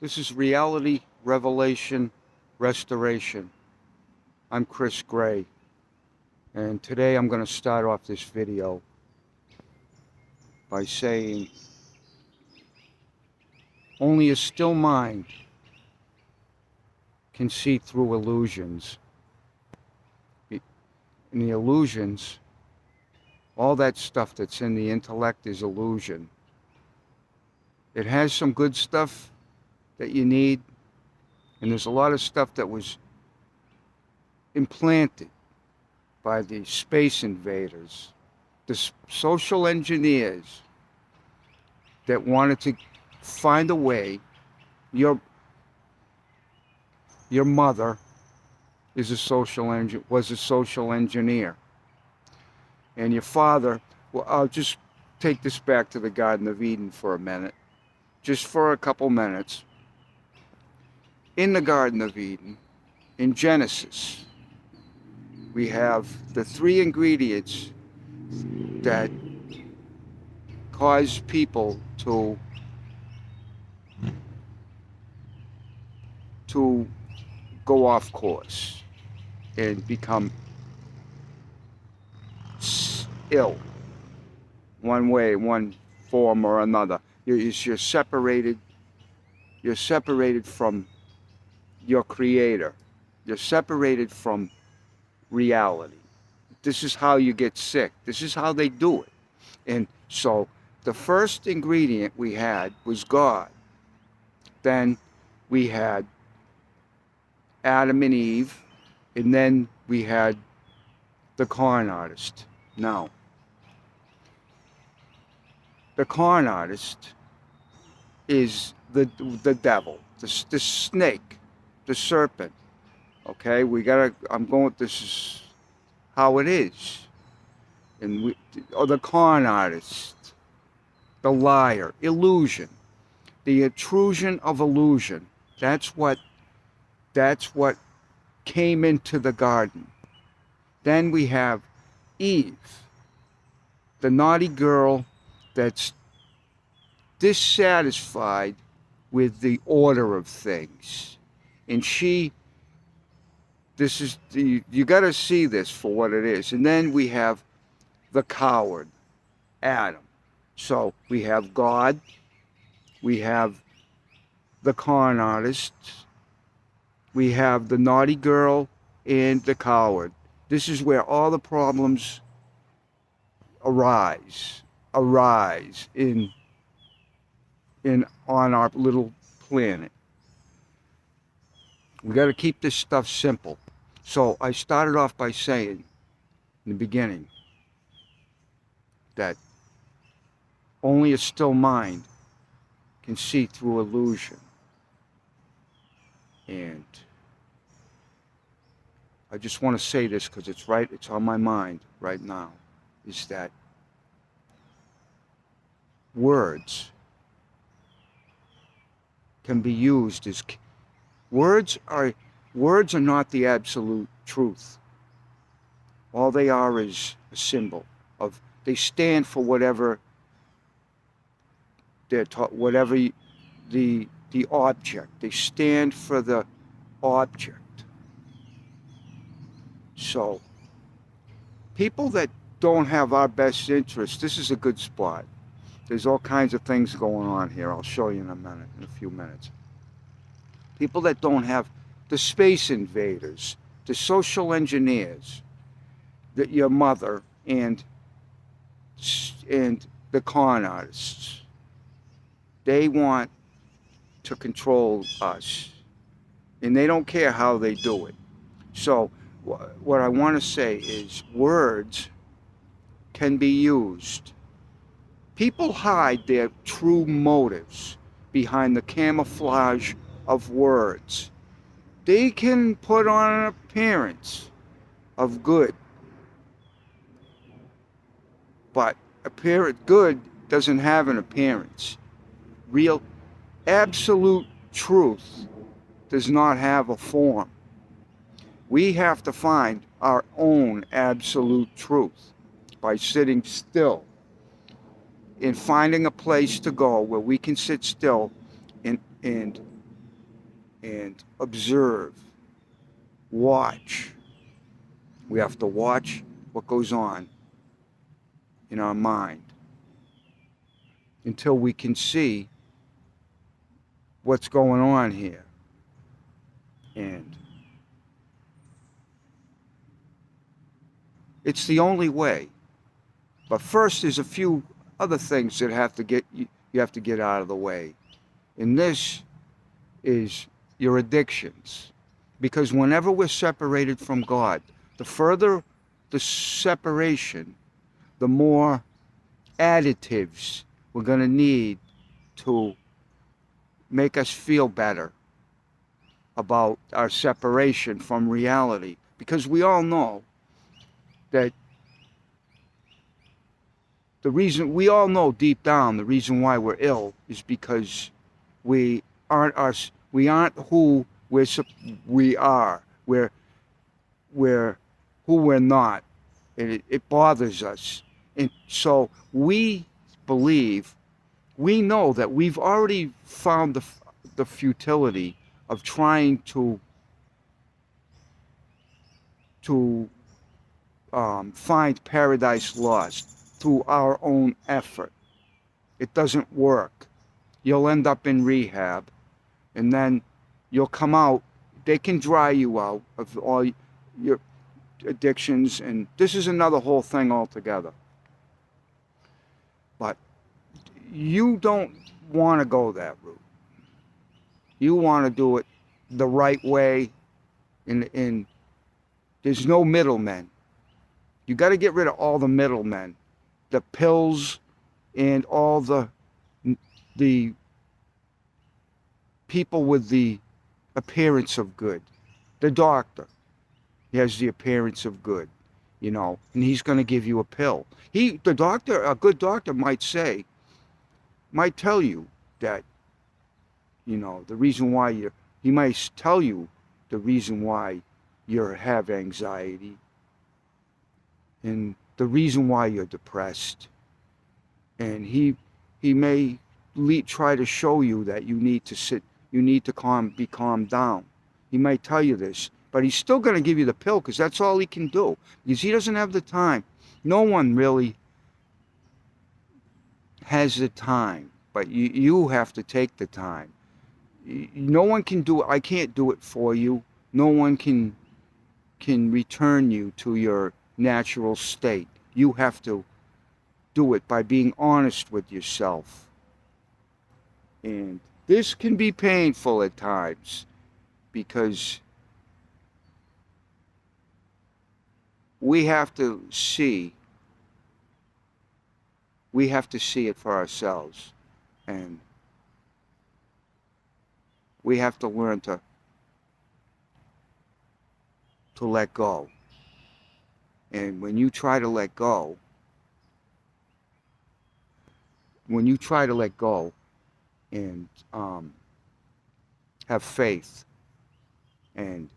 This is Reality Revelation Restoration. I'm Chris Gray, and today I'm going to start off this video by saying only a still mind can see through illusions. In the illusions, all that stuff that's in the intellect is illusion. It has some good stuff that you need, and there's a lot of stuff that was implanted by the space invaders, the social engineers that wanted to find a way. Your mother was a social engineer, and your father. Well, I'll just take this back to the Garden of Eden for a minute, just for a couple minutes. In the Garden of Eden, in Genesis, we have the three ingredients that cause people to go off course and become ill, one way, one form or another. You're separated from your creator. You're separated from reality. This is how you get sick. This is how they do it. And so the first ingredient we had was God. Then we had Adam and Eve, and then we had the con artist. Now, the con artist is the devil, the snake, the serpent. Okay, this is how it is. And the con artist, the liar, illusion, the intrusion of illusion. That's what came into the garden. Then we have Eve, the naughty girl that's dissatisfied with the order of things. And you got to see this for what it is. And then we have the coward, Adam. So we have God, we have the con artist, we have the naughty girl, and the coward. This is where all the problems arise on our little planet. We got to keep this stuff simple. So I started off by saying in the beginning that only a still mind can see through illusion. And I just want to say this because it's on my mind right now, is that words can be used as words are not the absolute truth. All they are is a symbol of, they stand for whatever they're taught, whatever the object. They stand for the object. So people that don't have our best interest, this is a good spot. There's all kinds of things going on here. I'll show you in a few minutes. People that don't have the space invaders, the social engineers, your mother, and the con artists. They want to control us, and they don't care how they do it. So what I want to say is words can be used. People hide their true motives behind the camouflage of words. They can put on an appearance of good, but good doesn't have an appearance. Real, absolute truth does not have a form. We have to find our own absolute truth by sitting still and finding a place to go where we can sit still and and observe, watch. We have to watch what goes on in our mind until we can see what's going on here. And it's the only way. But first, there's a few other things that you have to get out of the way. And this is your addictions. Because whenever we're separated from God, the further the separation, the more additives we're going to need to make us feel better about our separation from reality. Because we all know that we all know deep down the reason why we're ill is because we aren't who we are. We're who we're not, and it bothers us. And so we know that we've already found the futility of trying to find paradise lost through our own effort. It doesn't work. You'll end up in rehab, and then you'll come out. They can dry you out of all your addictions, and this is another whole thing altogether. But you don't want to go that route. You want to do it the right way, and there's no middlemen. You got to get rid of all the middlemen, the pills, and all the people with the appearance of good. The doctor, he has the appearance of good, and he's going to give you a pill. A good doctor might tell you that, the reason why he might tell you the reason why you have anxiety and the reason why you're depressed. And he may try to show you that you need to be calmed down. He might tell you this, but he's still going to give you the pill because that's all he can do, because he doesn't have the time. No one really has the time, but you have to take the time. No one can do it. I can't do it for you. No one can return you to your natural state. You have to do it by being honest with yourself. And this can be painful at times because we have to see it for ourselves, and we have to learn to let go. And when you try to let go and have faith and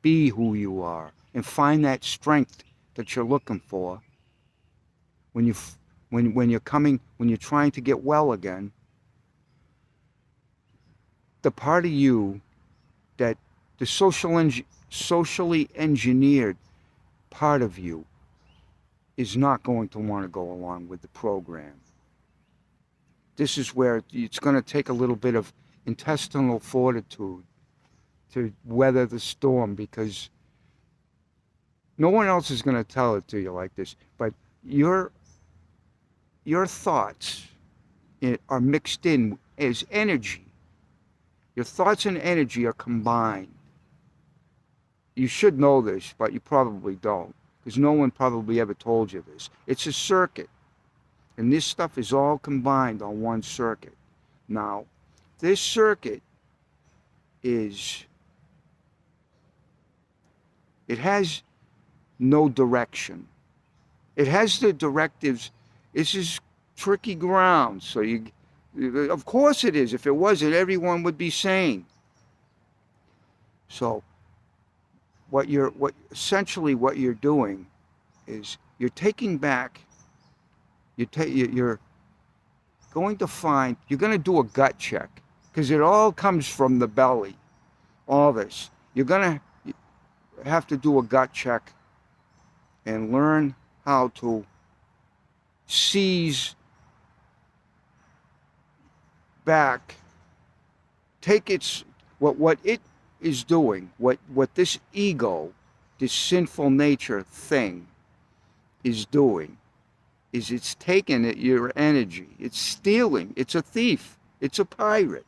be who you are and find that strength that you're looking for, when you're trying to get well again, the part of you that the socially engineered part of you is not going to want to go along with the program. This is where it's going to take a little bit of intestinal fortitude to weather the storm, because no one else is going to tell it to you like this, but your thoughts are mixed in as energy. Your thoughts and energy are combined. You should know this, but you probably don't, because no one probably ever told you this. It's a circuit, and this stuff is all combined on one circuit. Now, this circuit it has no direction. It has the directives. This is tricky ground, so of course it is. If it wasn't, everyone would be sane. So essentially what you're doing is you're taking back, you're going to do a gut check, because it all comes from the belly. all this. You're going to have to do a gut check and learn how to seize back, take its, what it is doing, what this ego, this sinful nature thing is doing, is it's taking your energy. It's stealing. It's a thief. It's a pirate.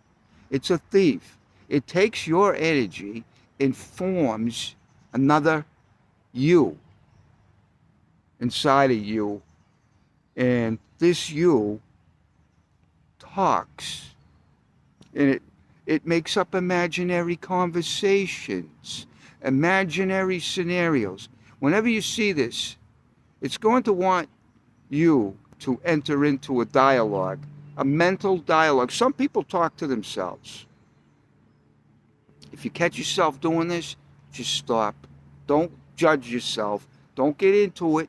It's a thief. It takes your energy and forms another you inside of you. And this you talks. And it makes up imaginary conversations, imaginary scenarios. Whenever you see this, it's going to want you to enter into a dialogue, a mental dialogue. Some people talk to themselves. If you catch yourself doing this, just stop. Don't judge yourself. Don't get into it.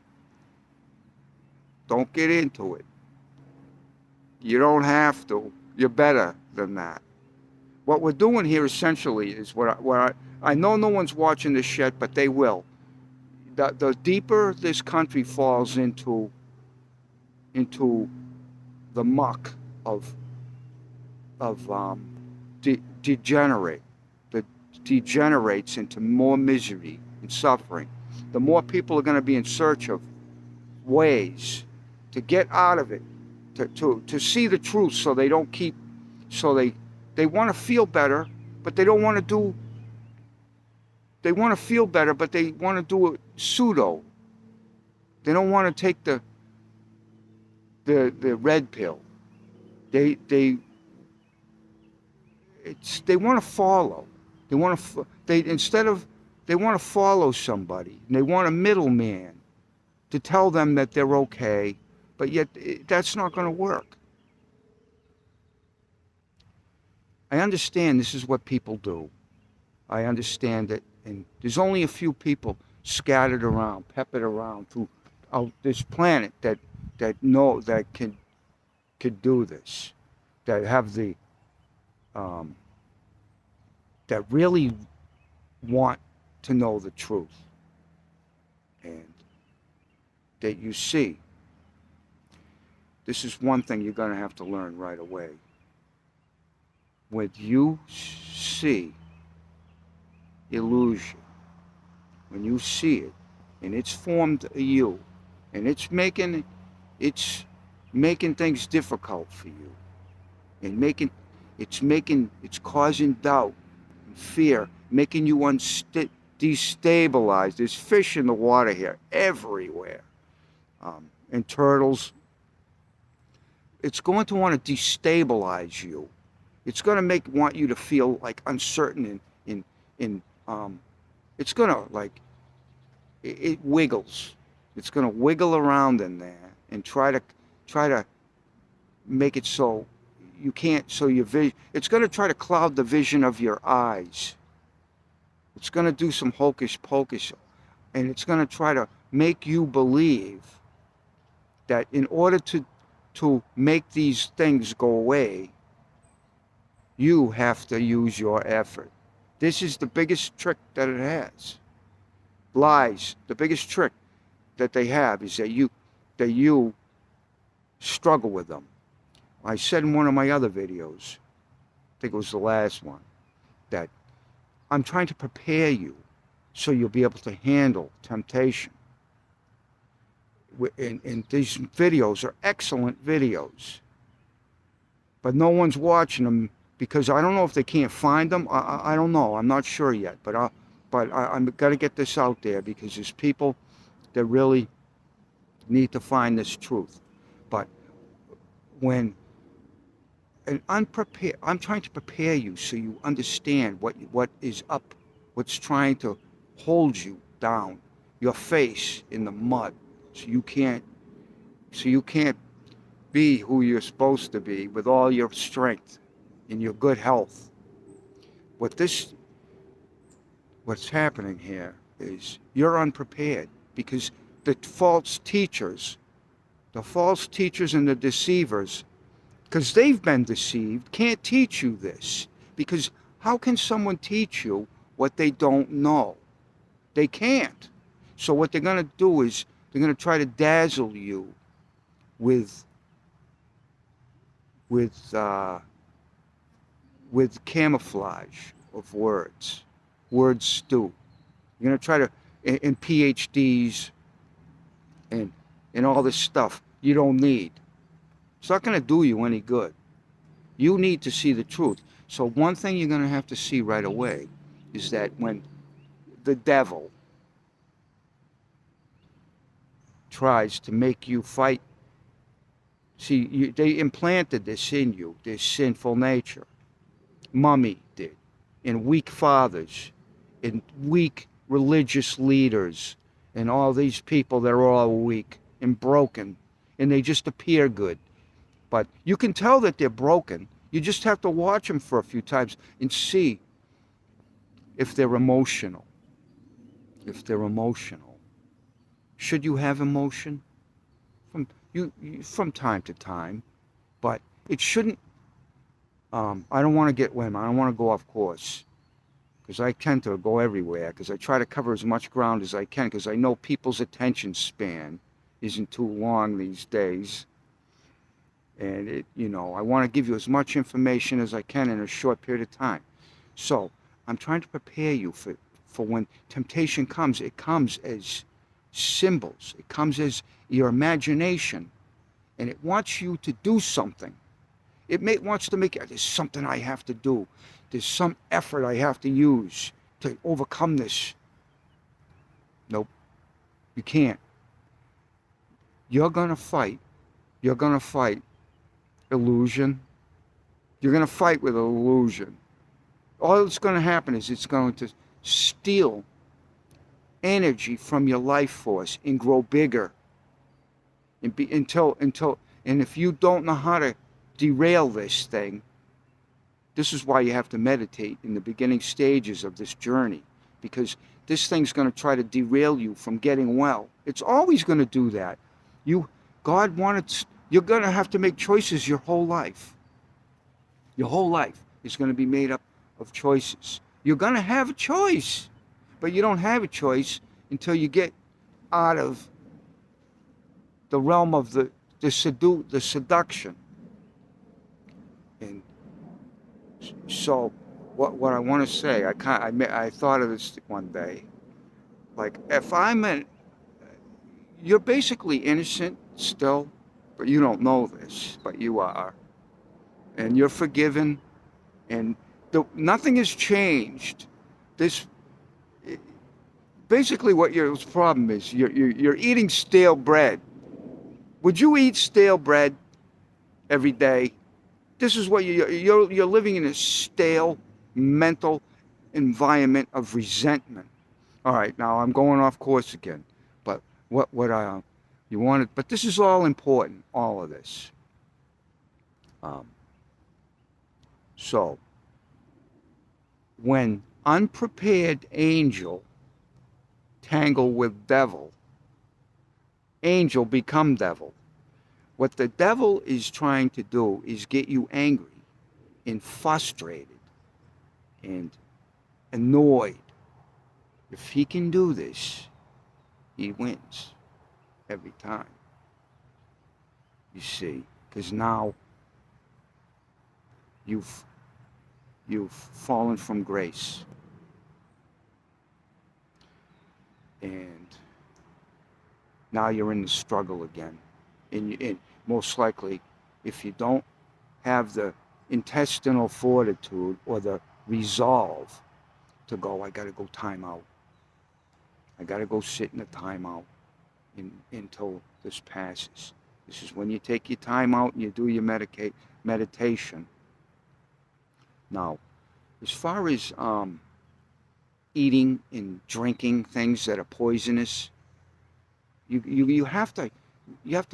Don't get into it. You don't have to. You're better than that. What we're doing here essentially is what I know no one's watching this yet, but they will. The deeper this country falls into the muck of degenerate, that degenerates into more misery and suffering, the more people are going to be in search of ways to get out of it, to see the truth, so they don't keep, so they want to feel better, but they don't want to do. They want to feel better, but they want to do it pseudo. They don't want to take the red pill. They want to follow. They want to they want to follow somebody. And they want a middleman to tell them that they're okay, but yet that's not going to work. I understand this is what people do. I understand it, and there's only a few people scattered around, peppered around through this planet that know, that could do this, that have the that really want to know the truth, and that you see. This is one thing you're going to have to learn right away. When you see illusion, when you see it, and it's formed a you, and it's making things difficult for you, and it's causing doubt and fear, making you destabilized. There's fish in the water here everywhere, and turtles. It's going to want to destabilize you. It's going to want you to feel like uncertain, it's going to, like, it wiggles. It's going to wiggle around in there and try to make it so you can't, so your vision, it's going to try to cloud the vision of your eyes. It's going to do some hocus pocus, and it's going to try to make you believe that in order to make these things go away, you have to use your effort. This is the biggest trick that it has. Lies, the biggest trick that they have is that you struggle with them. I said in one of my other videos, I think it was the last one, that I'm trying to prepare you so you'll be able to handle temptation. And these videos are excellent videos, but no one's watching them because I don't know if they can't find them. I don't know. I'm not sure yet, but I'm got to get this out there because there's people that really need to find this truth. But when I'm trying to prepare you so you understand what is up, what's trying to hold you down, your face in the mud, so you can't be who you're supposed to be with all your strength and your good health. What's happening here is you're unprepared because the false teachers and the deceivers, because they've been deceived, can't teach you this, because How can someone teach you what they don't know? They can't. So what they're going to do is they're going to try to dazzle you with with uh, with camouflage of words, word stew. You're going to try to and PhDs and all this stuff you don't need. It's not going to do you any good. You need to see the truth. So one thing you're going to have to see right away is that when the devil tries to make you fight, see, they implanted this in you, this sinful nature. Mummy did, and weak fathers, and weak religious leaders, and all these people that are all weak and broken, and they just appear good. But you can tell that they're broken. You just have to watch them for a few times and see if they're emotional. If they're emotional. Should you have emotion? From time to time, but it shouldn't. I don't want to get women. I don't want to go off course because I tend to go everywhere because I try to cover as much ground as I can because I know people's attention span isn't too long these days. And I want to give you as much information as I can in a short period of time. So I'm trying to prepare you for when temptation comes. It comes as symbols. It comes as your imagination, and it wants you to do something. It wants to make there's something I have to do. There's some effort I have to use to overcome this. Nope, you can't. You're gonna fight. You're gonna fight illusion. You're going to fight with illusion. All that's going to happen is it's going to steal energy from your life force and grow bigger. And and if you don't know how to derail this thing, this is why you have to meditate in the beginning stages of this journey, because this thing's going to try to derail you from getting well. It's always going to do that. God wanted. You're going to have to make choices your whole life. Your whole life is going to be made up of choices. You're going to have a choice, but you don't have a choice until you get out of the realm of the seduction. And so what I want to say, I thought of this one day. Like, you're basically innocent still, but you don't know this, but you are. And you're forgiven, and nothing has changed. Basically what your problem is, you're eating stale bread. Would you eat stale bread every day? This is what you're living in, a stale mental environment of resentment. All right, now I'm going off course again, but you wanted, but this is all important, all of this. So, when unprepared angel tangle with devil, angel become devil. What the devil is trying to do is get you angry and frustrated and annoyed. If he can do this, he wins every time. You see, because now you've fallen from grace. And now you're in the struggle again. And most likely, if you don't have the intestinal fortitude or the resolve to go, I got to go time out. I got to go sit in a timeout until this passes. This is when you take your time out and you do your meditation. Now, as far as eating and drinking things that are poisonous, you have to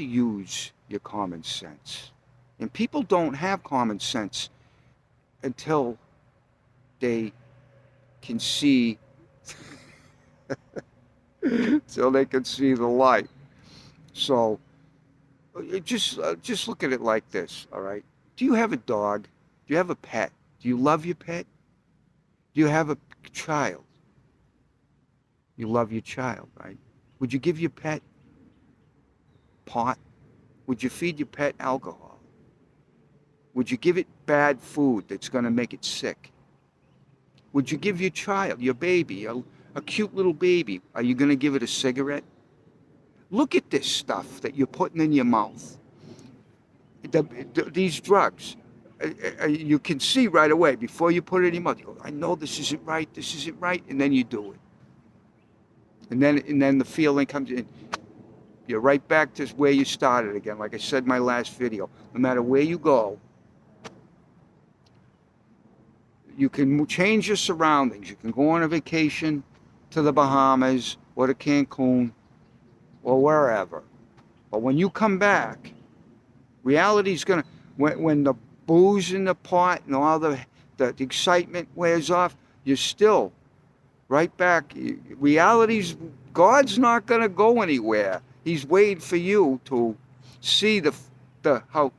use your common sense. And people don't have common sense until they can see till they can see the light. So just look at it like this, all right? Do you have a dog? Do you have a pet? Do you love your pet? Do you have a child? You love your child, right? Would you give your pet pot? Would you feed your pet alcohol? Would you give it bad food that's going to make it sick? Would you give your child, your baby, a cute little baby, are you going to give it a cigarette? Look at this stuff that you're putting in your mouth. These drugs. You can see right away before you put it in your mouth. You go, I know this isn't right, and then you do it. And then the feeling comes in. You're right back to where you started again. Like I said in my last video, no matter where you go, you can change your surroundings. You can go on a vacation to the Bahamas or to Cancun or wherever. But when you come back, reality's gonna, when the booze in the pot and all the excitement wears off, you're still right back. Reality's, God's not gonna go anywhere. He's waiting for you to see how.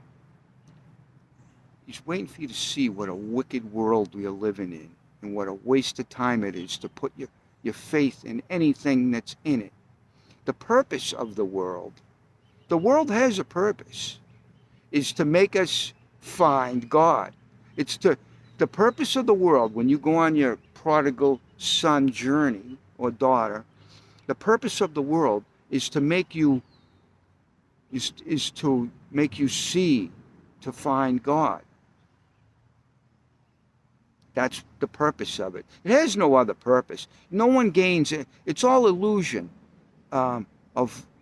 He's waiting for you to see what a wicked world we are living in, and what a waste of time it is to put your faith in anything that's in it. The purpose of the world has a purpose, is to make us find God. The purpose of the world, when you go on your prodigal son journey or daughter, the purpose of the world is to make you see, to find God. That's the purpose of it. It has no other purpose. No one gains it. It's all illusion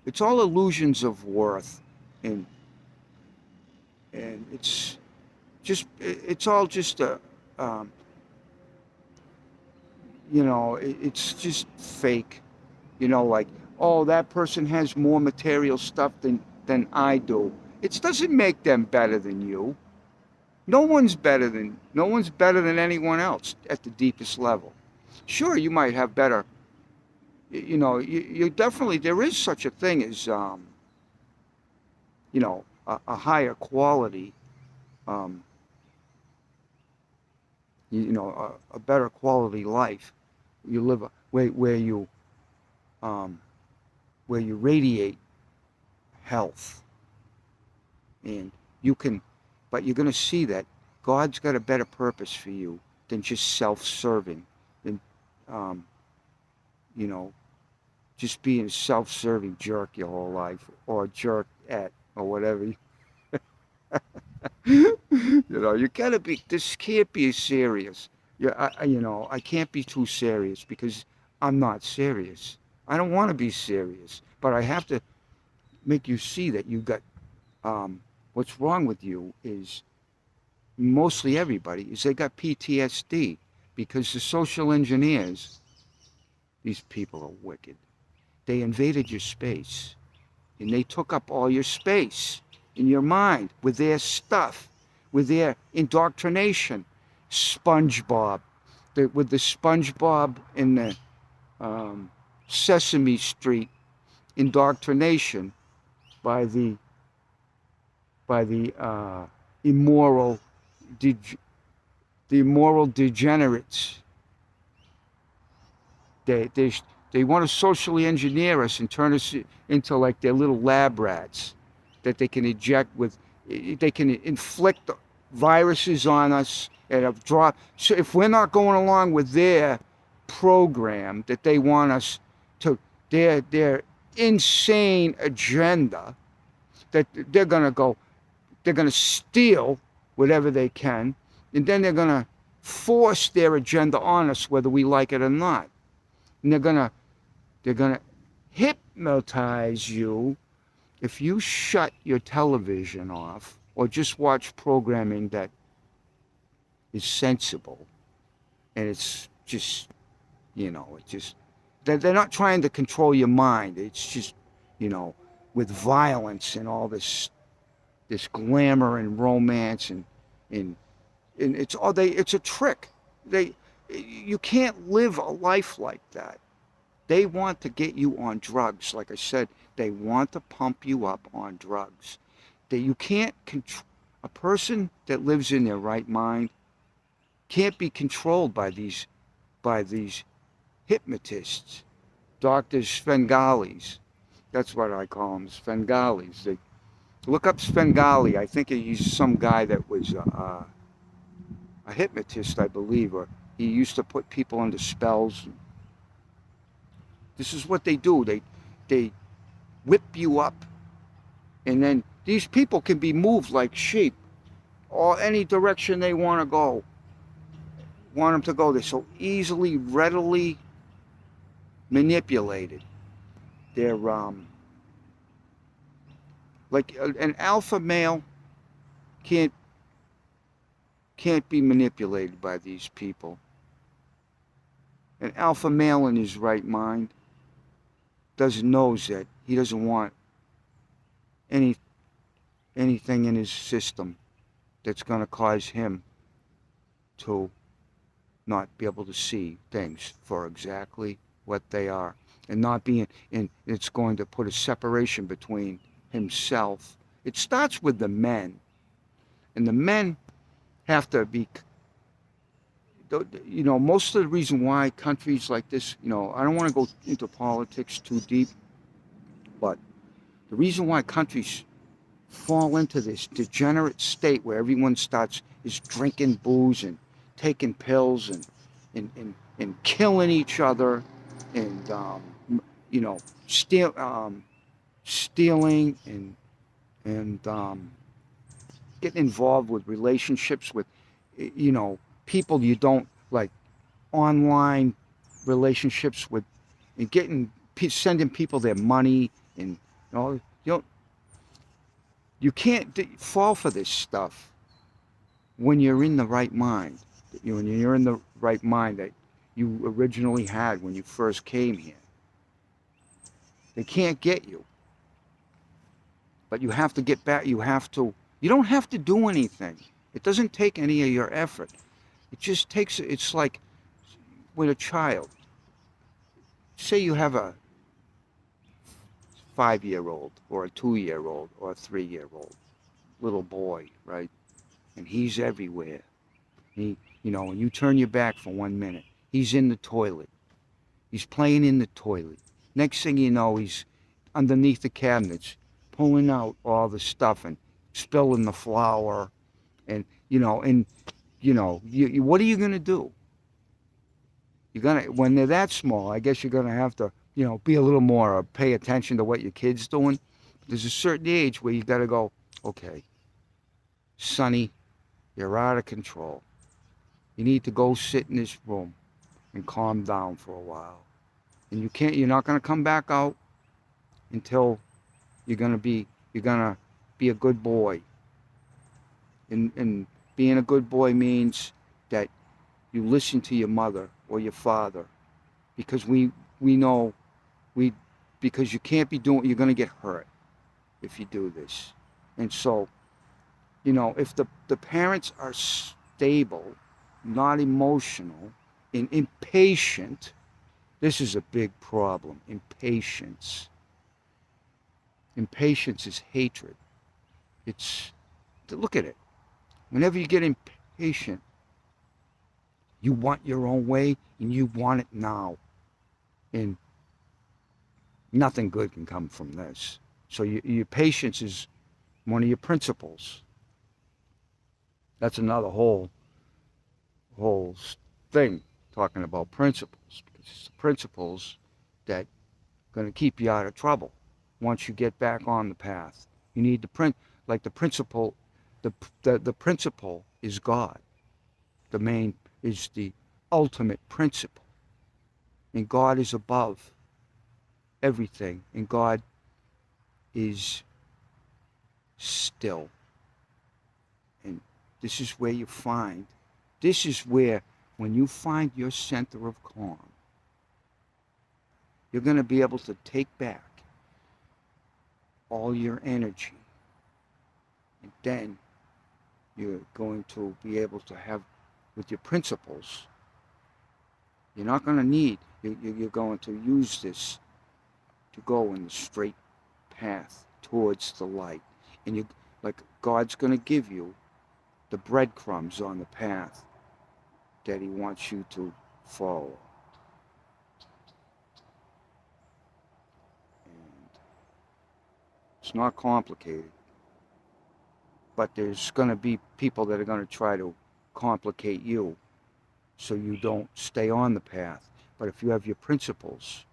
it's all illusions of worth, and it's all just a it's just fake. Like, oh, that person has more material stuff than I do. It doesn't make them better than you. No one's better than anyone else at the deepest level. Sure, you might have better, you definitely, there is such a thing as, a higher quality, a better quality life. You live where you radiate health, and but you're going to see that God's got a better purpose for you than just self-serving, than just being a self-serving jerk your whole life, or a jerk at, or whatever. You gotta be. This can't be serious. I can't be too serious, because I'm not serious. I don't want to be serious, but I have to make you see that you got. What's wrong with you is, mostly everybody, is they got PTSD, because the social engineers, these people are wicked. They invaded your space, and they took up all your space in your mind with their stuff, with their indoctrination. SpongeBob, with the SpongeBob and the Sesame Street indoctrination by the immoral degenerates. They want to socially engineer us and turn us into like their little lab rats that they can inject with. They can inflict viruses on us and have dropped. So if we're not going along with their program that they want us to, their insane agenda, that they're going to steal whatever they can, and then they're going to force their agenda on us whether we like it or not. And they're going to hypnotize you if you shut your television off or just watch programming that is sensible. And it's just, they're not trying to control your mind. It's just, with violence and all this glamour and romance and it's a trick. You can't live a life like that. They want to get you on drugs. Like I said, they want to pump you up on drugs. You can't control. A person that lives in their right mind can't be controlled by these by these hypnotists, Dr. Svengalis. That's what I call them, Svengalis. They look up Svengali. I think he's some guy that was a hypnotist, I believe, or he used to put people under spells. This is what they do. They whip you up, and then these people can be moved like sheep, or any direction they want to go. Want them to go. They're so easily, readily manipulated. They're like an alpha male can't be manipulated by these people. An alpha male in his right mind knows that he doesn't want anything in his system that's going to cause him to not be able to see things for exactly what they are, and not being in. It's going to put a separation between himself. It starts with the men, and the men have to be, you know, most of the reason why countries like this, you know, I don't want to go into politics too deep, but the reason why countries fall into this degenerate state where everyone is drinking booze and taking pills and killing each other, and you know, stealing and getting involved with relationships with, you know, people you don't like, online relationships with, and sending people their money, and you can't fall for this stuff when you're in the right mind. When you're in the right mind that you originally had when you first came here. They can't get you. But you have to get back. You don't have to do anything. It doesn't take any of your effort. It just takes, it's like with a child. Say you have a 5-year-old or a 2-year-old or a 3-year-old little boy, right? And he's everywhere. You know, when you turn your back for 1 minute, he's in the toilet. He's playing in the toilet. Next thing you know, he's underneath the cabinets, pulling out all the stuff and spilling the flour, and what are you gonna do? When they're that small, I guess you're gonna have to, be a little more, pay attention to what your kid's doing. There's a certain age where you gotta go, okay, Sonny, you're out of control. You need to go sit in this room and calm down for a while. And you're not gonna come back out until you're gonna be a good boy. And being a good boy means that you listen to your mother or your father, because because you can't be you're gonna get hurt if you do this. And so, if the parents are stable, not emotional, and impatient, this is a big problem. Impatience. Impatience is hatred. Look at it. Whenever you get impatient, you want your own way and you want it now. And nothing good can come from this. So your patience is one of your principles. That's another whole thing, talking about principles, because it's the principles that are going to keep you out of trouble once you get back on the path. You need the principle. The principle is God. The main is the ultimate principle, and God is above everything, and God is still. And this is where when you find your center of calm, you're going to be able to take back all your energy, and then you're going to be able to have, with your principles, you're not going to need, you're going to use this to go in the straight path towards the light. And God's going to give you the breadcrumbs on the path that he wants you to follow. And it's not complicated, but there's going to be people that are going to try to complicate you so you don't stay on the path. But if you have your principles,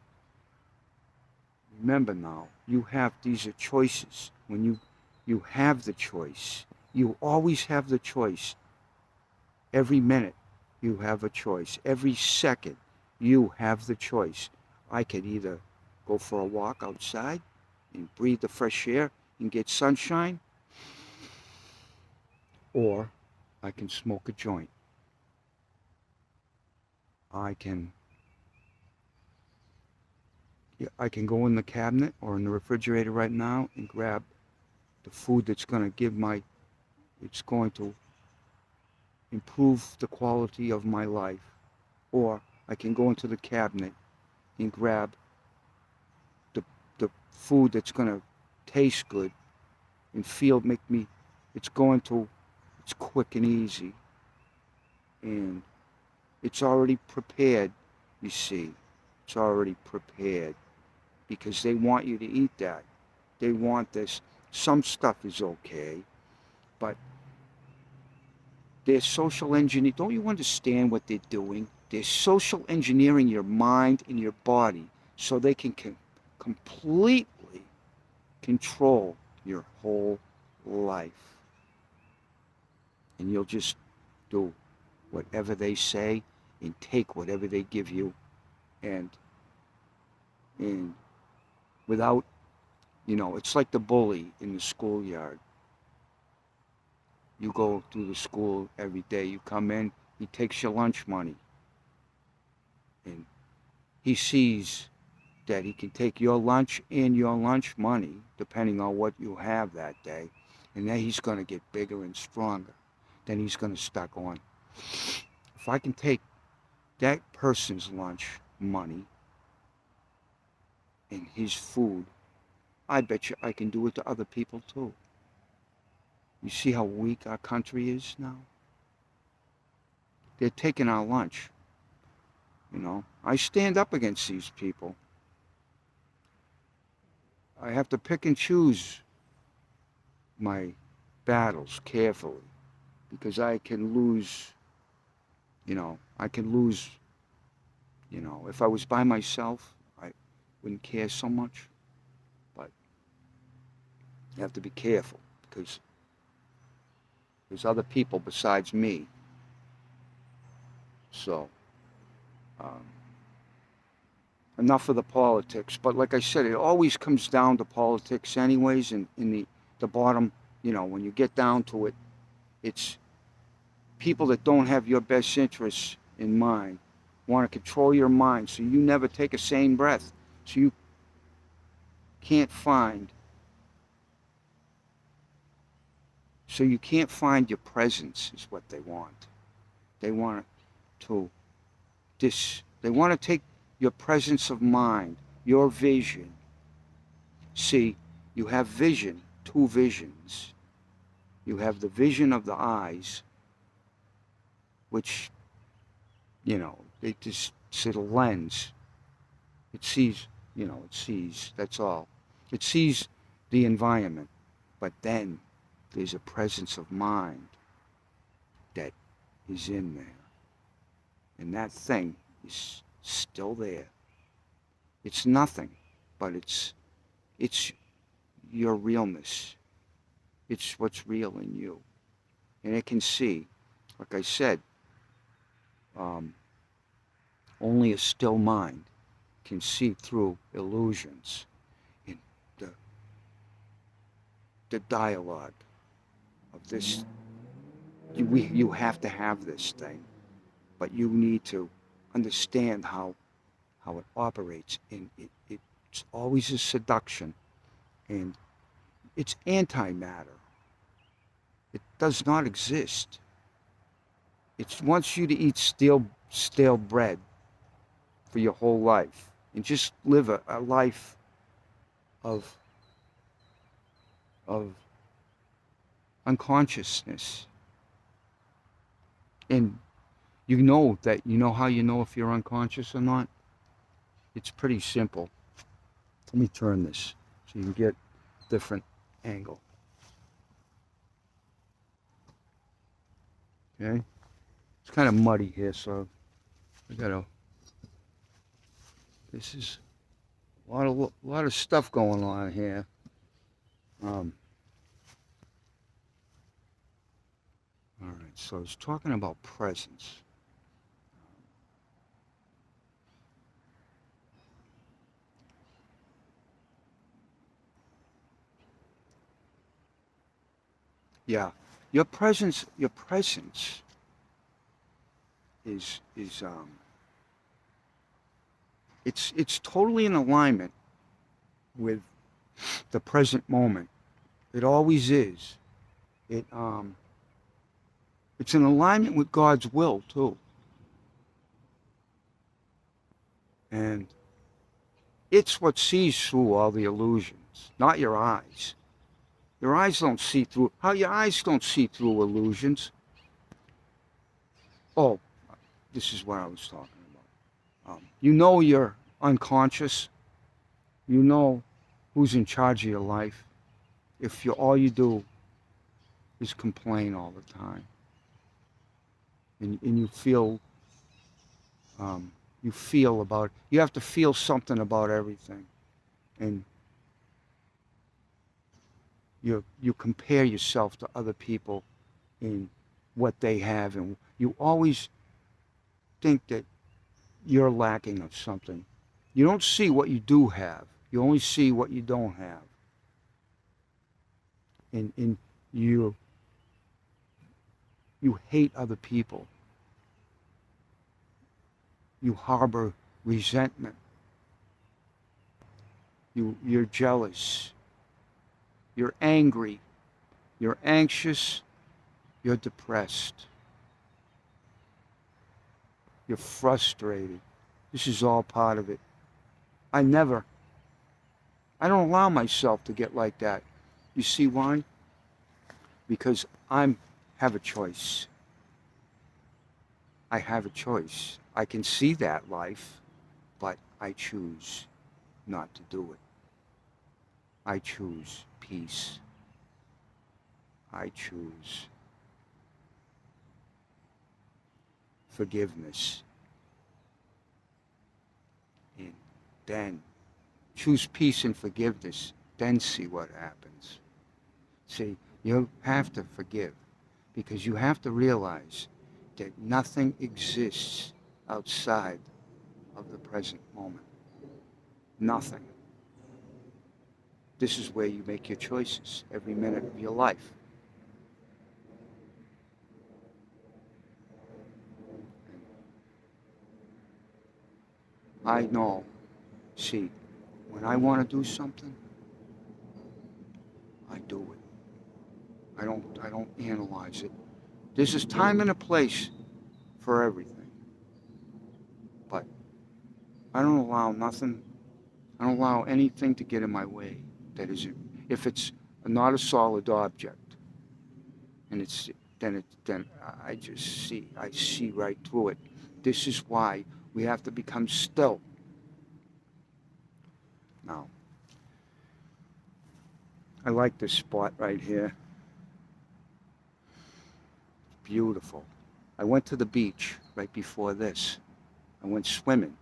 remember now, these are choices. When you have the choice, you always have the choice. Every minute, you have a choice. Every second, you have the choice. I could either go for a walk outside and breathe the fresh air and get sunshine, or I can smoke a joint. I can go in the cabinet or in the refrigerator right now and grab the food that's going to it's going to improve the quality of my life. Or I can go into the cabinet and grab the food that's going to taste good and it's quick and easy. And it's already prepared, you see. It's already prepared because they want you to eat that. They want this. Some stuff is okay, but they're social engineering. Don't you understand what they're doing? They're social engineering your mind and your body so they can completely control your whole life. And you'll just do whatever they say and take whatever they give you, and without, it's like the bully in the schoolyard. You go to the school every day, you come in, he takes your lunch money, and he sees that he can take your lunch and your lunch money, depending on what you have that day, and then he's going to get bigger and stronger. Then he's going to start going, if I can take that person's lunch money and his food, I bet you I can do it to other people too. You see how weak our country is now? They're taking our lunch. I stand up against these people. I have to pick and choose my battles carefully because I can lose, if I was by myself, I wouldn't care so much. But you have to be careful because there's other people besides me. So, enough of the politics. But like I said, it always comes down to politics anyways, and in the bottom, when you get down to it, it's people that don't have your best interests in mind, want to control your mind so you never take a sane breath, so you can't find your presence is what they want. They want to take your presence of mind, your vision. See, you have vision, two visions. You have the vision of the eyes, which, it's a lens. It sees, that's all. It sees the environment, but then there's a presence of mind that is in there. And that thing is still there. It's nothing, but it's your realness. It's what's real in you. And it can see, like I said, only a still mind can see through illusions. And the dialogue of this, you have to have this thing, but you need to understand how it operates. And it's always a seduction, and it's antimatter. It does not exist. It wants you to eat stale bread for your whole life and just live a life of unconsciousness. And You know that, you know how you know if you're unconscious or not? It's pretty simple. Let me turn this so you can get a different angle. Okay? It's kind of muddy here, so I gotta, this is a lot of stuff going on here. All right, so I was talking about presence. Yeah, your presence is it's totally in alignment with the present moment. It always is. It it's in alignment with God's will too. And it's what sees through all the illusions, not your eyes. Your eyes don't see through. How your eyes don't see through illusions? Oh, this is what I was talking about. You know you're unconscious. You know who's in charge of your life. If you all you do is complain all the time, and you feel about. You have to feel something about everything, and you compare yourself to other people in what they have, and you always think that you're lacking of something. You don't see what you do have. You only see what you don't have. And you you hate other people. You harbor resentment. You're jealous. You're angry. You're anxious. You're depressed. You're frustrated. This is all part of it. I never, I don't allow myself to get like that. You see why? Because I have a choice. I have a choice. I can see that life, but I choose not to do it. I choose peace. I choose forgiveness. And then choose peace and forgiveness, then see what happens. See, you have to forgive because you have to realize that nothing exists outside of the present moment. Nothing. This is where you make your choices every minute of your life. I know, see, when I want to do something, I do it. I don't analyze it. There's this time and a place for everything. But I don't allow nothing, I don't allow anything to get in my way that isn't, if it's not a solid object, and it's, then I just I see right through it. This is why we have to become still. Now, I like this spot right here. Beautiful. I went to the beach right before this. I went swimming,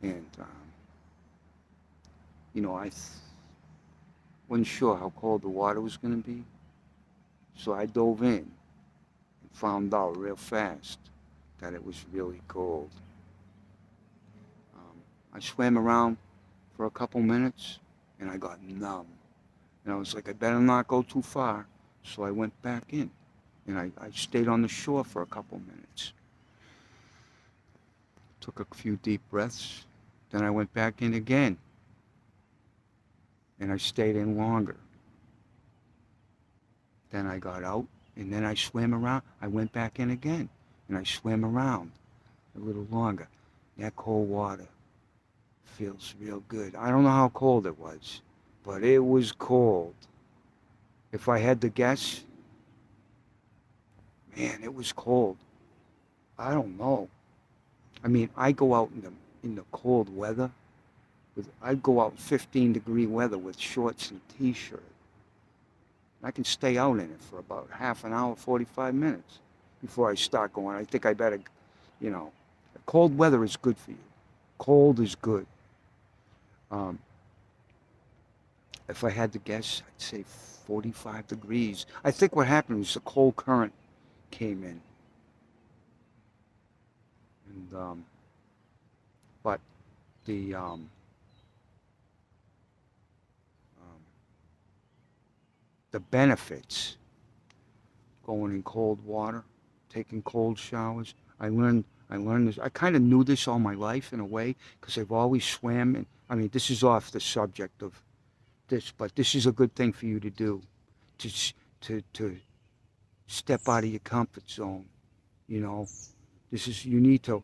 and I wasn't sure how cold the water was going to be, so I dove in and found out real fast that it was really cold. I swam around for a couple minutes, and I got numb, and I was like, I better not go too far, so I went back in, and I stayed on the shore for a couple minutes. Took a few deep breaths, then I went back in again, and I stayed in longer. Then I got out, and then I swam around. I went back in again, and I swam around a little longer. That cold water feels real good. I don't know how cold it was, but it was cold. If I had to guess, man, it was cold. I don't know. I mean, I go out in the cold weather. I go out 15-degree weather with shorts and t-shirt. I can stay out in it for about half an hour, 45 minutes before I start going. I think I better, you know, cold weather is good for you. Cold is good. Um, if I had to guess, I'd say 45 degrees. I think what happened was the cold current came in. And, but the, the benefits going in cold water, taking cold showers. I learned this. I kind of knew this all my life in a way because I've always swam. And I mean, this is off the subject of this, but this is a good thing for you to do, to to step out of your comfort zone. You know, this is you need to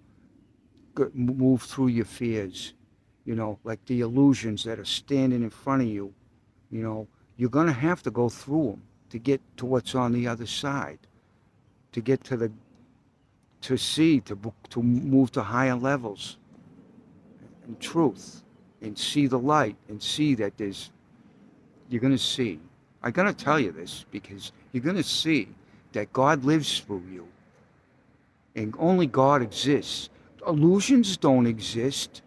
move through your fears. You know, like the illusions that are standing in front of you. You know, you're gonna have to go through them to get to what's on the other side, to get to the to see, to move to higher levels and truth and see the light and see that you're going to see. I'm going to tell you this because you're going to see that God lives through you and only God exists. Illusions don't exist,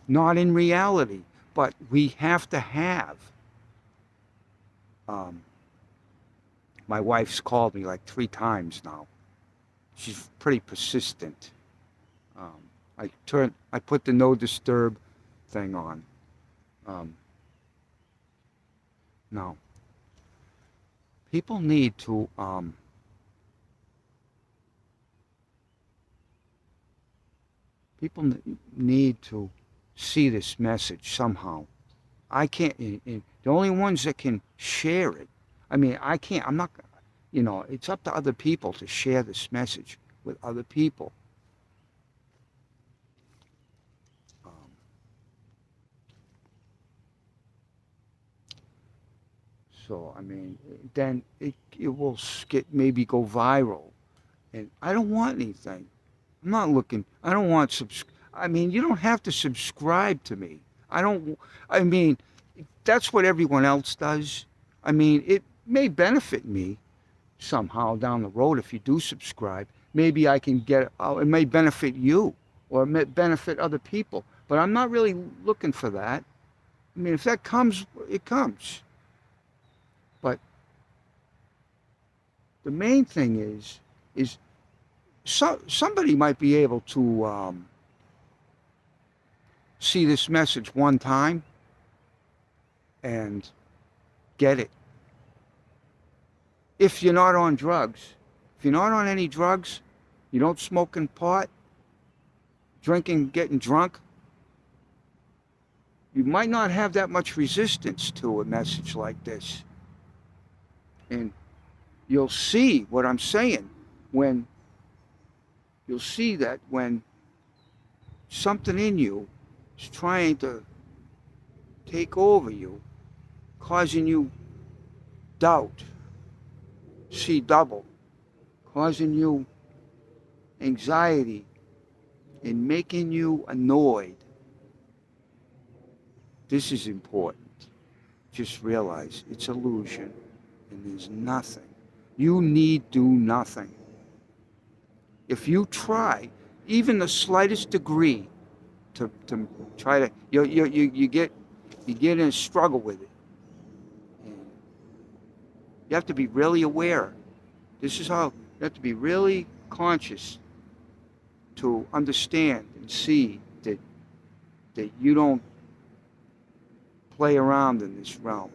not in reality, but we have to have. My wife's called me like 3 times now. She's pretty persistent. I put the no disturb thing on. No. People need to, need to see this message somehow. I can't, the only ones that can share it, I mean, I can't, I'm not, you know, it's up to other people to share this message with other people. So, I mean, then it will maybe go viral. And I don't want anything. I'm not looking, I don't want, I mean, you don't have to subscribe to me. I mean, that's what everyone else does. I mean, it may benefit me somehow down the road if you do subscribe. Maybe I can get, it may benefit you or it may benefit other people. But I'm not really looking for that. I mean, if that comes, it comes. But the main thing is somebody might be able to see this message one time and get it. If you're not on drugs, if you're not on any drugs, you don't smoke in pot, drinking, getting drunk, you might not have that much resistance to a message like this. And you'll see what I'm saying when you'll see that when something in you is trying to take over you, causing you doubt, see double, causing you anxiety and making you annoyed. This is important. Just realize it's illusion and there's nothing. You need do nothing. If you try even the slightest degree to try to, you get in a struggle with it. And you have to be really aware. This is how you have to be really conscious to understand and see that you don't play around in this realm,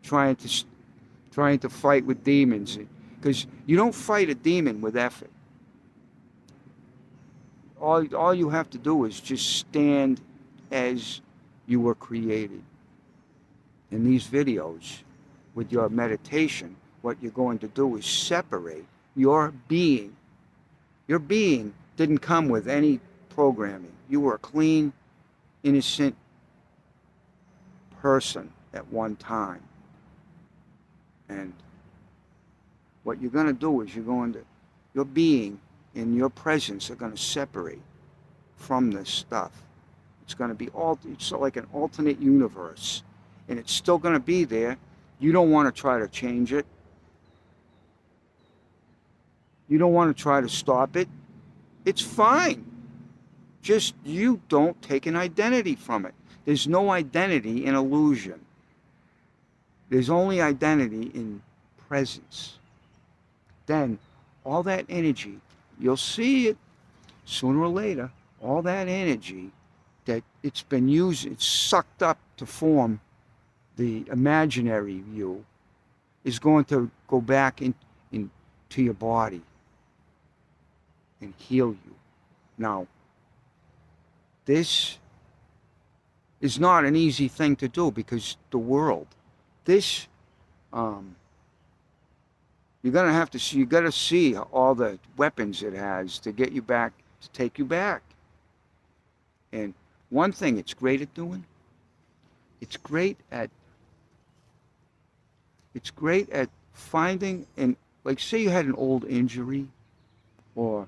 trying to fight with demons, because you don't fight a demon with effort. All you have to do is just stand as you were created. In these videos, with your meditation, what you're going to do is separate your being. Your being didn't come with any programming. You were a clean, innocent person at one time. And what you're going to do is your being and your presence are going to separate from this stuff. It's going to be it's like an alternate universe, and it's still going to be there. You don't want to try to change it. You don't want to try to stop it. It's fine. Just you don't take an identity from it. There's no identity in illusion. There's only identity in presence. Then all that energy, you'll see it sooner or later, all that energy that it's been used, it's sucked up to form the imaginary you, is going to go back into your body and heal you. Now, this is not an easy thing to do, because the world, this, you're gonna have to see, you gotta see all the weapons it has to get you back, to take you back. And one thing it's great at doing, it's great at finding, and like, say you had an old injury, or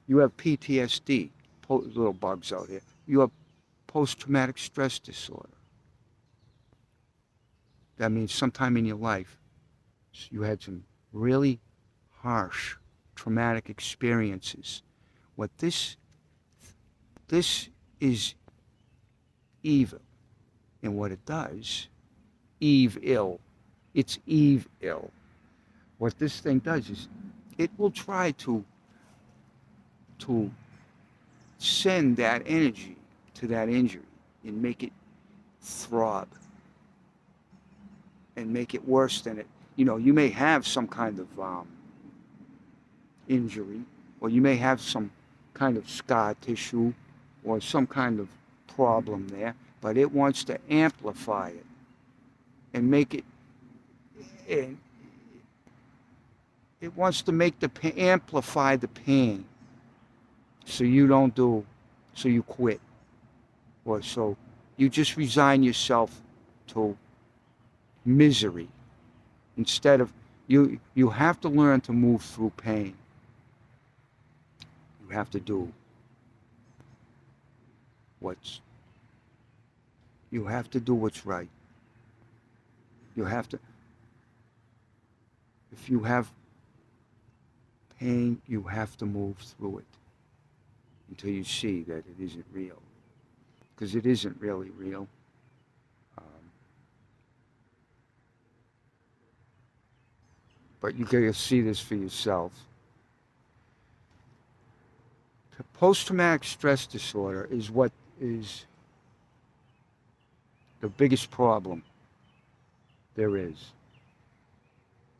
you have PTSD, little bugs out here. You have post-traumatic stress disorder. That means sometime in your life you had some really harsh traumatic experiences. What this is evil. And what it does, Eve-ill. It's Eve-ill. What this thing does is it will try to send that energy to that injury and make it throb and make it worse than it. You know, you may have some kind of injury, or you may have some kind of scar tissue or some kind of problem there, but it wants to amplify it and make it, it wants to make amplify the pain, so you don't do, so you quit, or so you just resign yourself to misery. Instead of, you have to learn to move through pain. You have to do what's right. You have to, if you have pain, you have to move through it until you see that it isn't real, because it isn't really real. But you gotta see this for yourself. Post-traumatic stress disorder is what is the biggest problem there is.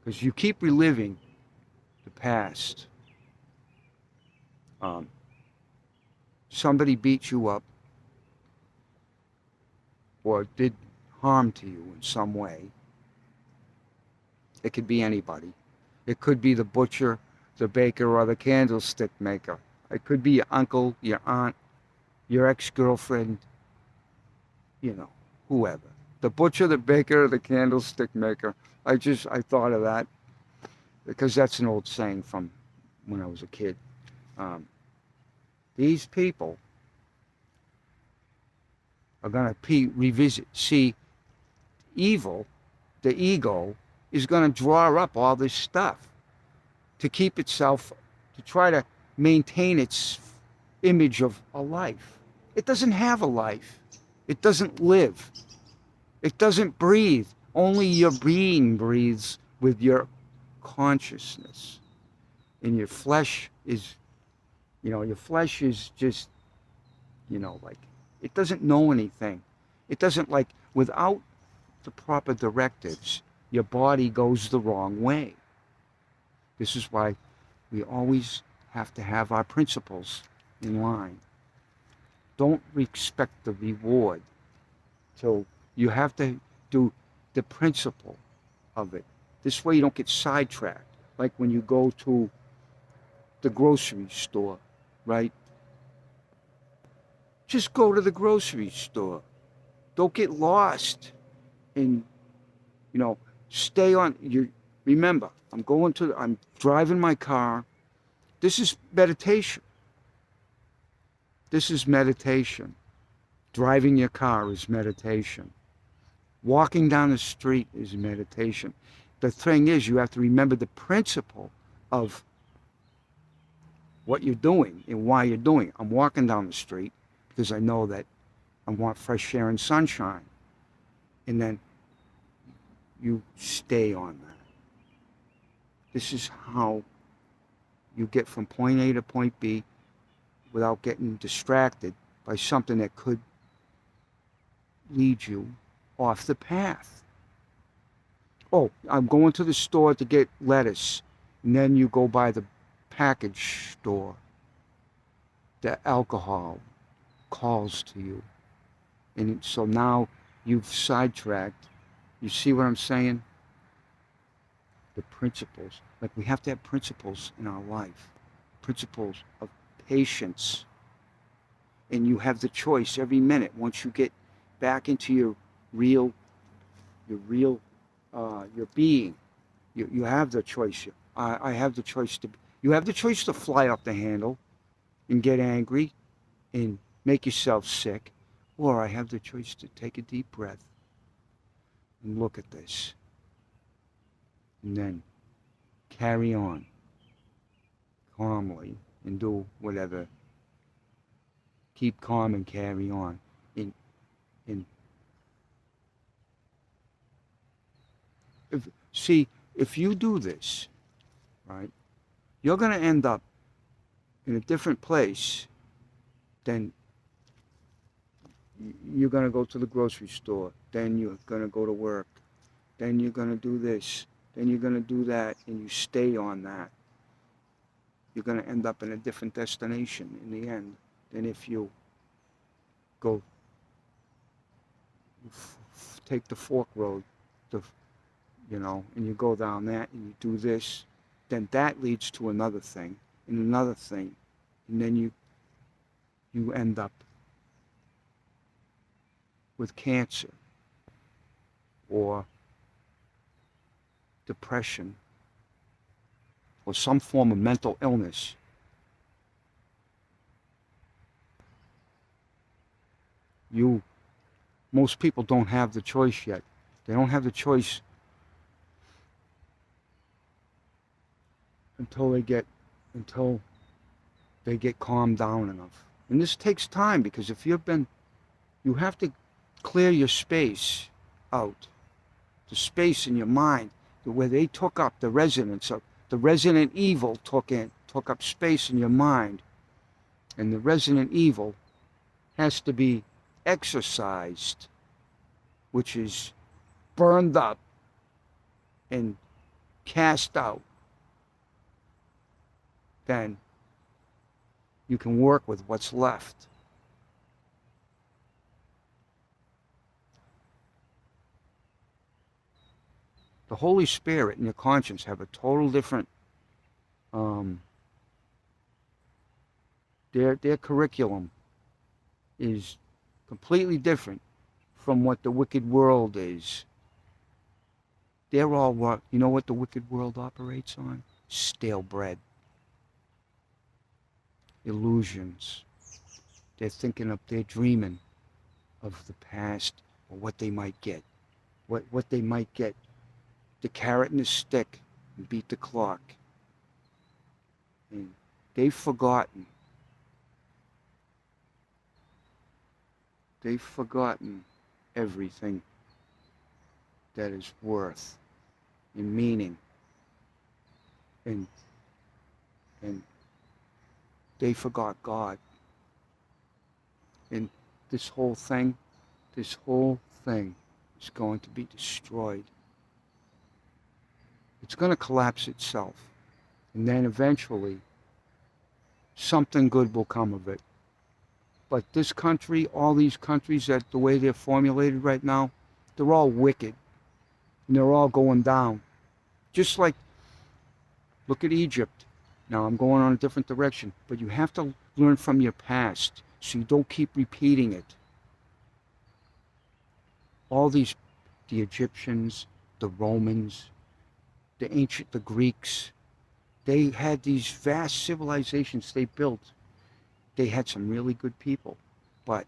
Because you keep reliving the past. Somebody beat you up or did harm to you in some way. It could be anybody. It could be the butcher, the baker, or the candlestick maker. It could be your uncle, your aunt, your ex-girlfriend, you know, whoever. The butcher, the baker, the candlestick maker. I thought of that because that's an old saying from when I was a kid. These people are going to revisit. See, evil, the ego, is going to draw up all this stuff to keep itself, to try to maintain its image of a life. It doesn't have a life. It doesn't live. It doesn't breathe. Only your being breathes with your consciousness. And your flesh is, your flesh is just, like, it doesn't know anything. It doesn't, like, without the proper directives, your body goes the wrong way. This is why we always have to have our principles in line. Don't expect the reward. So you have to do the principle of it. This way you don't get sidetracked. Like when you go to the grocery store, right? Just go to the grocery store. Don't get lost in, stay on. Remember, I'm driving my car, This is meditation. This is meditation. Driving your car is meditation. Walking down the street is meditation. The thing is, you have to remember the principle of what you're doing and why you're doing it. I'm walking down the street because I know that I want fresh air and sunshine. And then you stay on that. This is how you get from point A to point B without getting distracted by something that could lead you off the path. Oh, I'm going to the store to get lettuce, and then you go by the package store. The alcohol calls to you. And so now you've sidetracked. You see what I'm saying? The principles. Like, we have to have principles in our life. Principles of patience. And you have the choice every minute. Once you get back into your being, you have the choice. I have the choice to. You have the choice to fly off the handle and get angry and make yourself sick, or I have the choice to take a deep breath and look at this, and then carry on calmly and do whatever. Keep calm and carry on. If you do this, right, you're going to end up in a different place than you're going to go to the grocery store, then you're going to go to work, then you're going to do this, then you're going to do that, and you stay on that. You're going to end up in a different destination in the end than if you go take the fork road, and you go down that and you do this, then that leads to another thing and another thing, and then you end up with cancer or depression or some form of mental illness. Most people don't have the choice yet. They don't have the choice until they get calmed down enough. And this takes time, because you have to clear your space out, the space in your mind where they took up the residence of the resident evil took up space in your mind, and the resident evil has to be exorcised, which is burned up and cast out. Then you can work with what's left. The Holy Spirit and your conscience have a total different, their curriculum is completely different from what the wicked world is. They're all what, you know what the wicked world operates on? Stale bread. Illusions. They're dreaming of the past or what they might get. What they might get. The carrot and the stick and beat the clock. And they've forgotten. They've forgotten everything that is worth and meaning. And they forgot God. And this whole thing is going to be destroyed. It's going to collapse itself. And then eventually, something good will come of it. But this country, all these countries, that the way they're formulated right now, they're all wicked. And they're all going down. Just like, look at Egypt. Now I'm going on a different direction. But you have to learn from your past so you don't keep repeating it. All the Egyptians, the Romans, the Greeks, They had these vast civilizations they built. They had some really good people, but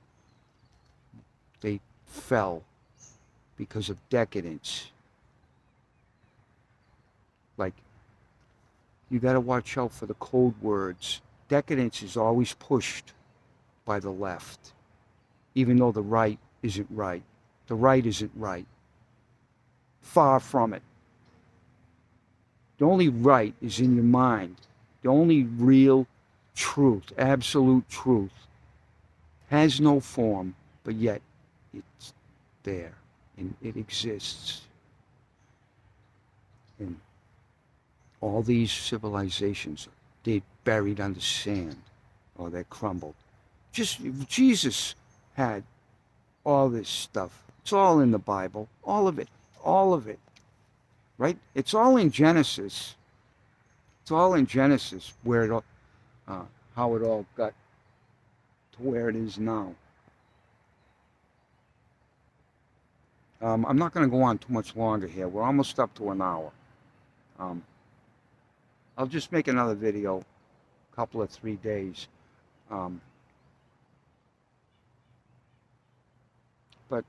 they fell because of decadence. Like, you got to watch out for the code words. Decadence is always pushed by the left, even though the right isn't right. The right isn't right. Far from it. The only right is in your mind. The only real truth, absolute truth, has no form, but yet it's there and it exists. And all these civilizations, they're buried under sand or they're crumbled. Just Jesus had all this stuff. It's all in the Bible. All of it. All of it. Right? It's all in Genesis. It's all in Genesis where it all, how it all got to where it is now. I'm not going to go on too much longer here. We're almost up to an hour. I'll just make another video, a couple of 3 days. But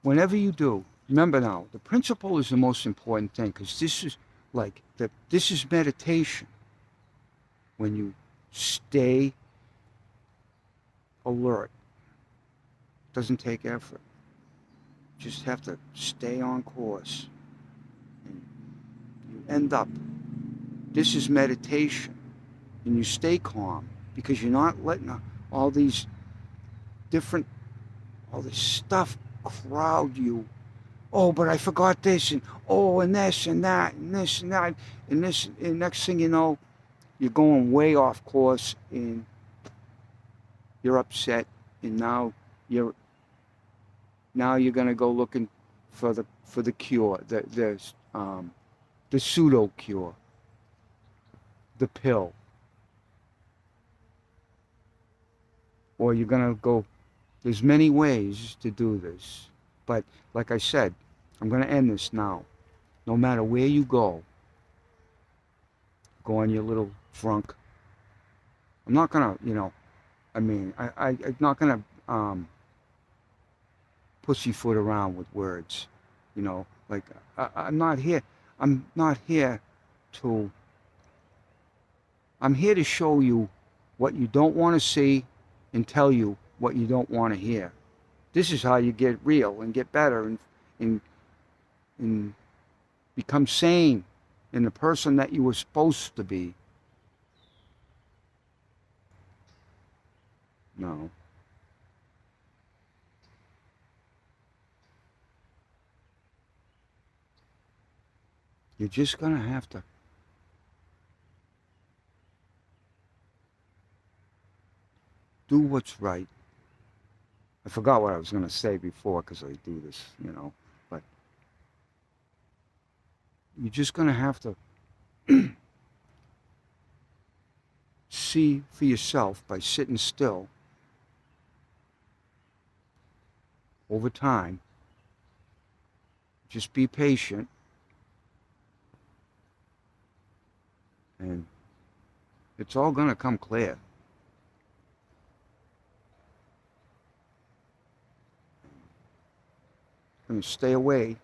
whenever you do, remember now, the principle is the most important thing, because this is like this is meditation. When you stay alert, it doesn't take effort. You just have to stay on course. And you end up. This is meditation, and you stay calm because you're not letting all these different, all this stuff crowd you. Oh, but I forgot this, and oh, and this, and that, and this, and that, and this, and next thing you know, you're going way off course, and you're upset, and now you're gonna go looking for the cure, the pseudo cure, the pill, or you're gonna go. There's many ways to do this, but like I said, I'm going to end this now. No matter where you go on your little drunk. I'm not going to, I'm not going to pussyfoot around with words, like I'm not here to, I'm here to show you what you don't want to see and tell you what you don't want to hear. This is how you get real and get better and become sane in the person that you were supposed to be. No. You're just going to have to do what's right. I forgot what I was going to say before because I do this, but you're just going to have to see for yourself by sitting still over time. Just be patient, and it's all going to come clear. Going to stay away.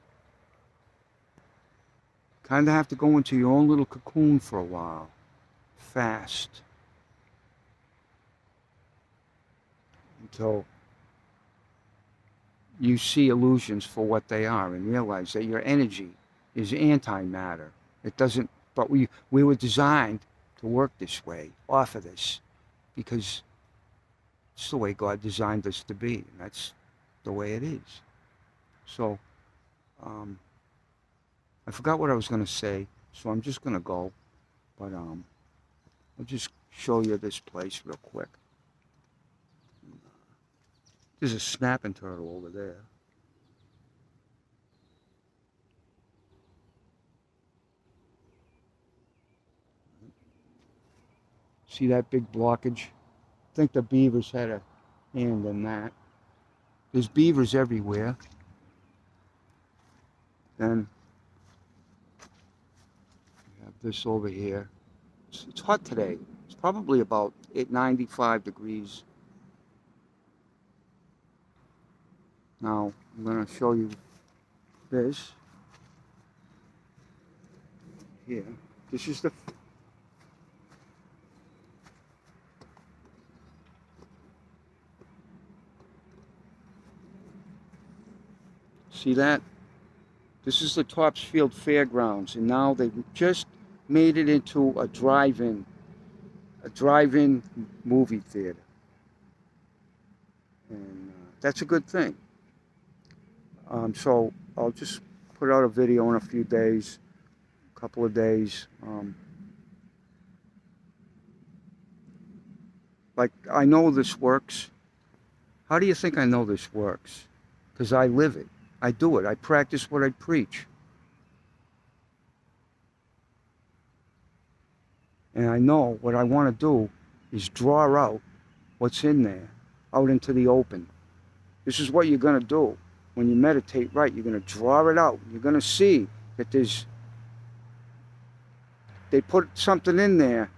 Kind of have to go into your own little cocoon for a while. Fast. Until you see illusions for what they are and realize that your energy is antimatter. It doesn't, but we were designed to work this way, off of this, because it's the way God designed us to be, and that's the way it is. So, I forgot what I was going to say, so I'm just going to go, but I'll just show you this place real quick. There's a snapping turtle over there. See that big blockage? I think the beavers had a hand in that. There's beavers everywhere. Then we have this over here. It's hot today. It's probably about 95 degrees. Now, I'm going to show you this here. This is the... See that? This is the Topsfield Fairgrounds, and now they've just made it into a drive-in movie theater. And that's a good thing. So I'll just put out a video in a few days, a couple of days. Like, I know this works. How do you think I know this works? Because I live it. I do it. I practice what I preach. And I know what I want to do is draw out what's in there, out into the open. This is what you're going to do. When you meditate right, you're going to draw it out. You're going to see that they put something in there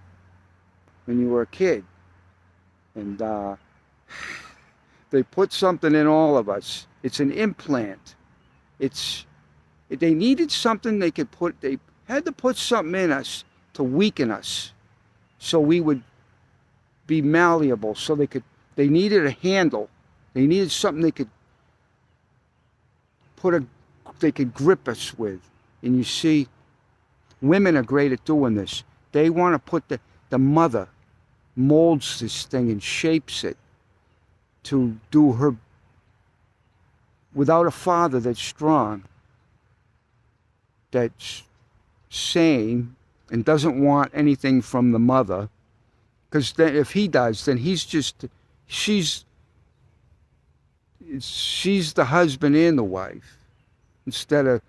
when you were a kid. And they put something in all of us. It's an implant. They needed something they had to put something in us to weaken us so we would be malleable, so they needed a handle. They needed something they could grip us with. And you see, women are great at doing this. They want to put the mother molds this thing and shapes it to do her, without a father that's strong, that's sane, and doesn't want anything from the mother. Because if he does, then she's the husband and the wife. Instead of,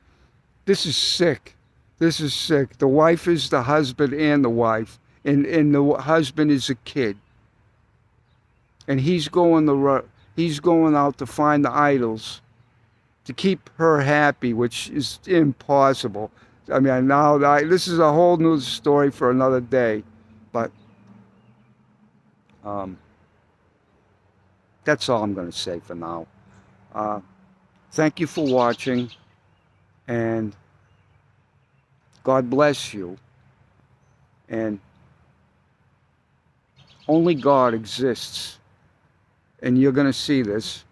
this is sick. This is sick. The wife is the husband and the wife. And the husband is a kid. And he's going out to find the idols to keep her happy, which is impossible. I mean, this is a whole new story for another day. But that's all I'm going to say for now. Thank you for watching, and God bless you. And only God exists, and you're going to see this.